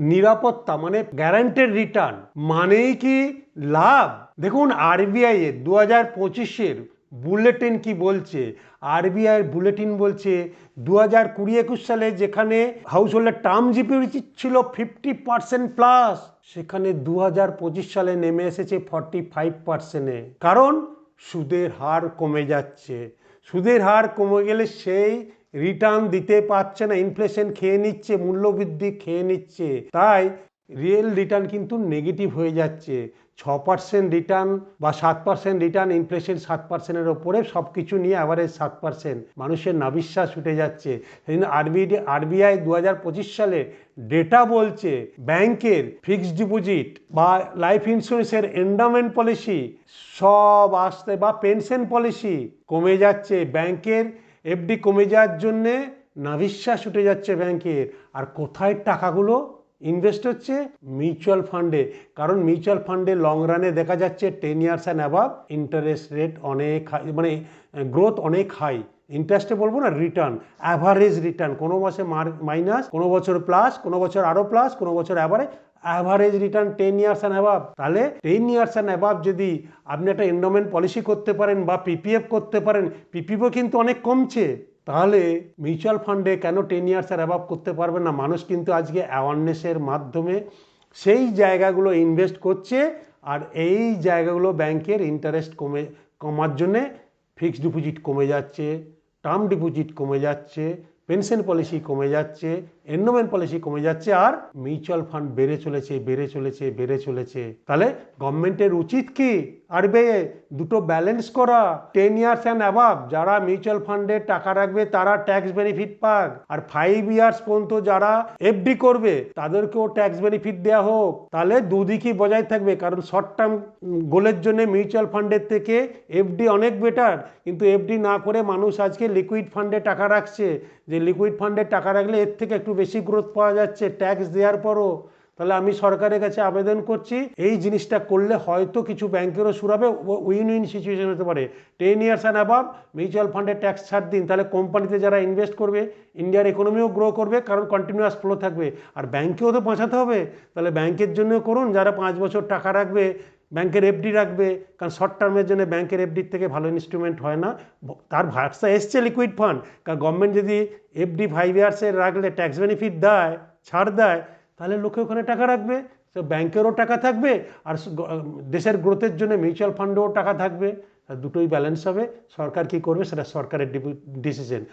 নিরাপত্তা মানে guaranteed return মানেই কি লাভ? দেখুন আরবিআই এর 2025-এর বুলেটিন কি বলছে। আরবিআই এর বুলেটিন বলছে 2020-21 সালে যেখানে হাউস হোল্ডের টার্ম ডিপোজিট ছিল 50% প্লাস, সেখানে 2025 সালে নেমে এসেছে 45%-এ। কারণ সুদের হার কমে যাচ্ছে। সুদের হার কমে গেলে সেই রিটার্ন দিতে পারছে না, ইনফ্লেশন খেয়ে নিচ্ছে, মূল্যবৃদ্ধি খেয়ে নিচ্ছে, তাই রিয়েল রিটার্ন কিন্তু নেগেটিভ হয়ে যাচ্ছে। 6% রিটার্ন বা 7% রিটার্ন, ইনফ্লেশন 7%-এর ওপরে সব কিছু নিয়ে অ্যাভারেজ 7%, মানুষের নাবিশ্বাস উঠে যাচ্ছে। সেই জন্য আরবিআই 2025 সালে ডেটা বলছে ব্যাংকের ফিক্সড ডিপোজিট বা লাইফ ইন্স্যুরেন্সের এন্ডাওমেন্ট পলিসি সব আসতে বা পেনশন পলিসি কমে যাচ্ছে। ব্যাংকের এফডি কমে যাওয়ার জন্যে নাভিশ্বাস উঠে যাচ্ছে ব্যাংকের। আর কোথায় টাকাগুলো ইনভেস্ট হচ্ছে? মিউচুয়াল ফান্ডে। কারণ মিউচুয়াল ফান্ডে লং রানে দেখা যাচ্ছে 10 years and above interest rate অনেক হাই, মানে গ্রোথ অনেক হাই। ইন্টারেস্টে বলবো না, রিটার্ন, অ্যাভারেজ রিটার্ন, কোনো মাসে মাইনাস, কোনো বছর প্লাস, কোনো বছর আরও প্লাস, কোনো বছর average return 10 years and above. তাহলে 10 ইয়ার্স অ্যান্ড অ্যাবাভ যদি আপনি একটা এন্ডোমেন্ট পলিসি করতে পারেন বা পিপিএফ করতে পারেন, পিপিএফও কিন্তু অনেক কমছে, তাহলে মিউচুয়াল ফান্ডে কেন 10 ইয়ার্স আর অ্যাবাভ করতে পারবেন না? মানুষ কিন্তু আজকে অ্যাওয়ারনেসের মাধ্যমে সেই জায়গাগুলো ইনভেস্ট করছে। আর এই জায়গাগুলো ব্যাংকের ইন্টারেস্ট কমার জন্যে ফিক্সড ডিপোজিট কমে যাচ্ছে, টার্ম ডিপোজিট কমে যাচ্ছে, পেনশন পলিসি কমে যাচ্ছে, এন্ডোমেন্ট পলিসি কমে যাচ্ছে, আর মিউচুয়াল ফান্ড বেড়ে চলেছে। তাহলে গভর্নমেন্টের উচিত কি? আরবিআই দুটো ব্যালেন্স করা। 10 ইয়ার্স অ্যান্ড অ্যাবাভ যারা মিউচুয়াল ফান্ডে টাকা রাখবে তারা ট্যাক্স বেনিফিট পাক, আর 5 ইয়ার্স পর্যন্ত যারা এফডি করবে তাদেরকেও ট্যাক্স বেনিফিট দেওয়া হোক। তাহলে দুদিকই বজায় থাকবে। কারণ শর্ট টার্ম গোলের জন্য মিউচুয়াল ফান্ডের থেকে এফডি অনেক বেটার, কিন্তু এফডি না করে মানুষ আজকে লিকুইড ফান্ডে টাকা রাখছে, যে লিকুইড ফান্ডে টাকা রাখলে এর থেকে একটু বেশি গ্রোথ পাওয়া যাচ্ছে ট্যাক্স দেওয়ার পরও। তাহলে আমি সরকারের কাছে আবেদন করছি, এই জিনিসটা করলে হয়তো কিছু ব্যাংকেরও সুরাবে, উইন উইন সিচুয়েশন হতে পারে। 10 ইয়ার্স অ্যান্ড অ্যাবাভ মিউচুয়াল ফান্ডে ট্যাক্স ছাড় দিন, তাহলে কোম্পানিতে যারা ইনভেস্ট করবে, ইন্ডিয়ার ইকোনমিও গ্রো করবে, কারণ কন্টিনিউয়াস ফ্লো থাকবে। আর ব্যাংকেও তো বাঁচাতে হবে, তাহলে ব্যাংকের জন্য করুন, যারা 5 বছর টাকা রাখবে ব্যাংকের এফডি রাখবে, কারণ শর্ট টার্মের জন্য ব্যাংকের এফডির থেকে ভালো ইনস্ট্রুমেন্ট হয় না। তার ভার্সা এসছে লিকুইড ফান্ড, কারণ গভর্নমেন্ট যদি এফডি 5 ইয়ার্সের রাখলে ট্যাক্স বেনিফিট দেয়, ছাড় দেয়, তাহলে লোকে ওখানে টাকা রাখবে, তো ব্যাংকেরও টাকা থাকবে, আর দেশের গ্রোথের জন্য মিউচুয়াল ফান্ডেও টাকা থাকবে। দুটোই ব্যালেন্স হবে। সরকার কি করবে সেটা সরকারের ডিসিশন।